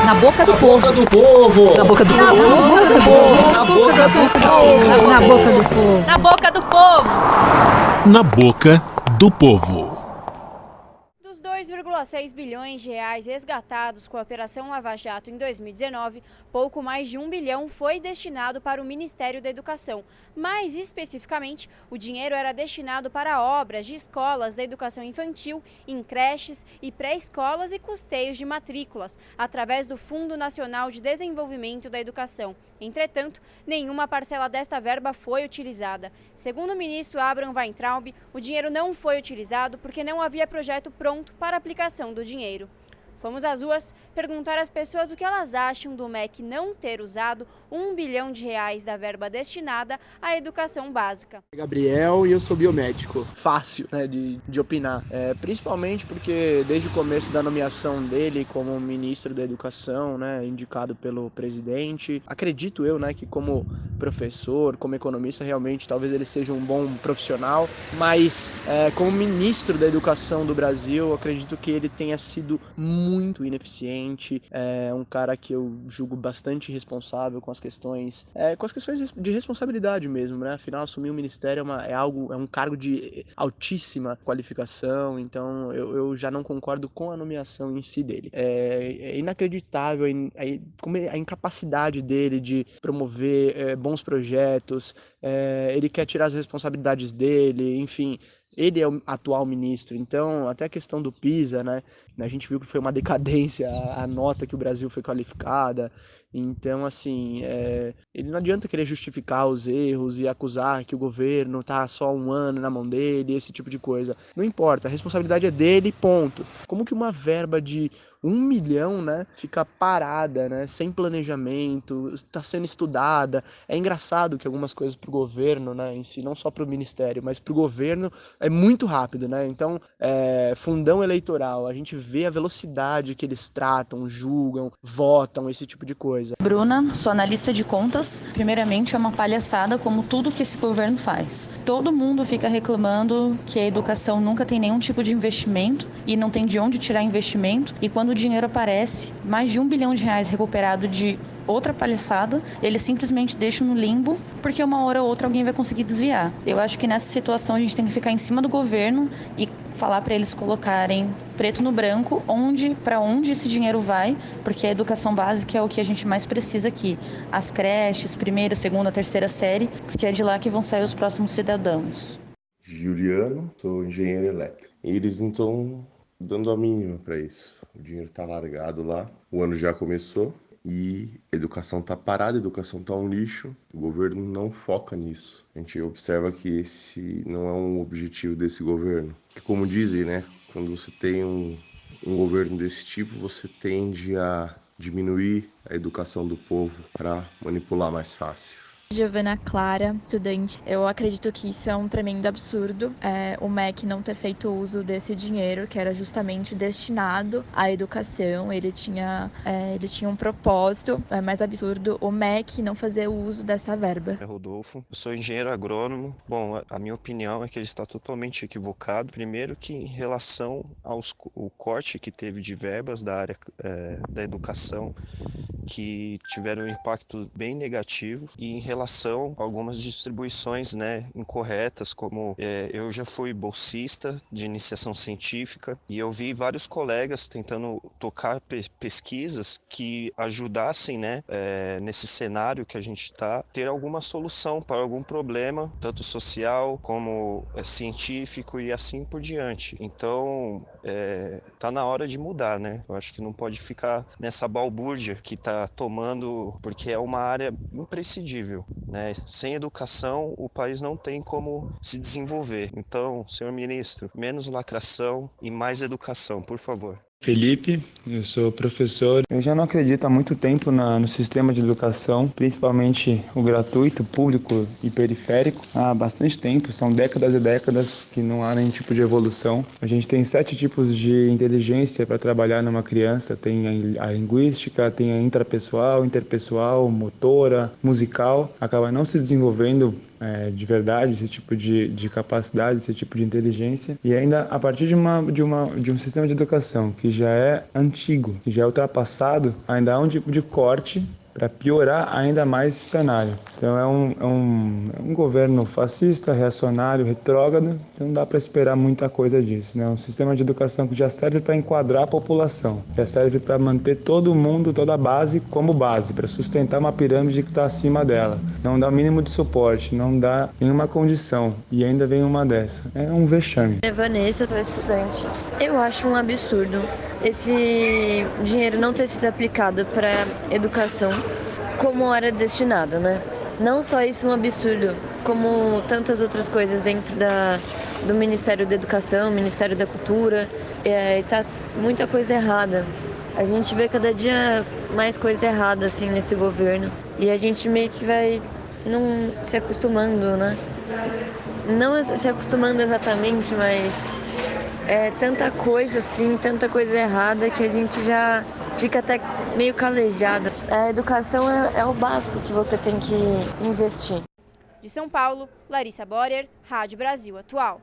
Na boca do povo. Na boca do povo. Na boca do povo. Na boca do povo. Na boca do povo. Na boca do povo. Na boca do povo. Dos 2,6 bilhões de reais resgatados com a Operação Lava Jato em 2019, pouco mais de 1 bilhão foi destinado para o Ministério da Educação. Mais especificamente, o dinheiro era destinado para obras de escolas da educação infantil, em creches e pré-escolas e custeios de matrículas, através do Fundo Nacional de Desenvolvimento da Educação. Entretanto, nenhuma parcela desta verba foi utilizada. Segundo o ministro Abraham Weintraub, o dinheiro não foi utilizado porque não havia projeto pronto para a aplicação do dinheiro. Fomos às ruas perguntar às pessoas o que elas acham do MEC não ter usado 1 bilhão de reais da verba destinada à educação básica. Gabriel, e eu sou biomédico. Fácil, né, de opinar. Principalmente porque desde o começo da nomeação dele como ministro da Educação, né, indicado pelo presidente, acredito eu, né, que como professor, como economista, realmente talvez ele seja um bom profissional, mas como ministro da Educação do Brasil, acredito que ele tenha sido muito ineficiente, um cara que eu julgo bastante irresponsável com as questões de responsabilidade mesmo, né? Afinal, assumir o ministério é um cargo de altíssima qualificação, então eu já não concordo com a nomeação em si dele. É inacreditável a incapacidade dele de promover bons projetos, ele quer tirar as responsabilidades dele, enfim. Ele é o atual ministro, então até a questão do PISA, né? A gente viu que foi uma decadência a nota que o Brasil foi qualificada. Então, assim, ele não adianta querer justificar os erros e acusar que o governo tá só um ano na mão dele, esse tipo de coisa. Não importa, a responsabilidade é dele, ponto. Como que uma verba de 1 milhão, né, fica parada, né, sem planejamento, está sendo estudada? É engraçado que algumas coisas para o governo, né, em si, não só para o ministério, mas para o governo é muito rápido, né? Então, fundão eleitoral, a gente vê a velocidade que eles tratam, julgam, votam, esse tipo de coisa. Bruna, sou analista de contas. Primeiramente, é uma palhaçada como tudo que esse governo faz. Todo mundo fica reclamando que a educação nunca tem nenhum tipo de investimento e não tem de onde tirar investimento. E quando o dinheiro aparece, mais de 1 bilhão de reais recuperado de outra palhaçada, eles simplesmente deixam no limbo, porque uma hora ou outra alguém vai conseguir desviar. Eu acho que nessa situação a gente tem que ficar em cima do governo e falar para eles colocarem preto no branco para onde esse dinheiro vai, porque a educação básica é o que a gente mais precisa aqui. As creches, primeira, segunda, terceira série, porque é de lá que vão sair os próximos cidadãos. Juliano, sou engenheiro elétrico. Eles não estão dando a mínima para isso. O dinheiro está largado lá, o ano já começou. E a educação está parada, a educação está um lixo, o governo não foca nisso. A gente observa que esse não é um objetivo desse governo. Que, como dizem, né, quando você tem um governo desse tipo, você tende a diminuir a educação do povo para manipular mais fácil. Giovana Clara, estudante. Eu acredito que isso é um tremendo absurdo, o MEC não ter feito uso desse dinheiro que era justamente destinado à educação. Ele tinha um propósito, é mais absurdo o MEC não fazer uso dessa verba. Rodolfo, eu sou engenheiro agrônomo. Bom, a minha opinião é que ele está totalmente equivocado. Primeiro que em relação ao corte que teve de verbas da área da educação, que tiveram um impacto bem negativo, e em relação a algumas distribuições, né, incorretas, como eu já fui bolsista de iniciação científica e eu vi vários colegas tentando tocar pesquisas que ajudassem, né, nesse cenário que a gente está, ter alguma solução para algum problema, tanto social como científico e assim por diante. Então, tá na hora de mudar, né? Eu acho que não pode ficar nessa balbúrdia que tá tomando, porque é uma área imprescindível, né? Sem educação, o país não tem como se desenvolver. Então, senhor ministro, menos lacração e mais educação, por favor. Felipe, eu sou professor. Eu já não acredito há muito tempo no sistema de educação, principalmente o gratuito, público e periférico. Há bastante tempo, são décadas e décadas que não há nenhum tipo de evolução. A gente tem 7 tipos de inteligência para trabalhar numa criança. Tem a linguística, tem a intrapessoal, interpessoal, motora, musical. Acaba não se desenvolvendo de verdade, esse tipo de capacidade, esse tipo de inteligência, e ainda a partir de um sistema de educação que já é antigo, que já é ultrapassado, ainda há um tipo de corte para piorar ainda mais esse cenário. Então é um governo fascista, reacionário, retrógrado, não dá para esperar muita coisa disso, né? Um sistema de educação que já serve para enquadrar a população, já serve para manter todo mundo, toda a base como base, para sustentar uma pirâmide que está acima dela. Não dá o mínimo de suporte, não dá nenhuma condição, e ainda vem uma dessa. É um vexame. Vanessa, eu sou estudante. Eu acho um absurdo esse dinheiro não ter sido aplicado para educação como era destinado, né? Não só isso é um absurdo, como tantas outras coisas dentro do Ministério da Educação, Ministério da Cultura, tá muita coisa errada. A gente vê cada dia mais coisa errada assim nesse governo e a gente meio que vai não se acostumando, né? Não se acostumando exatamente, mas é tanta coisa assim, tanta coisa errada que a gente já fica até meio calejado. A educação é o básico que você tem que investir. De São Paulo, Larissa Borer, Rádio Brasil Atual.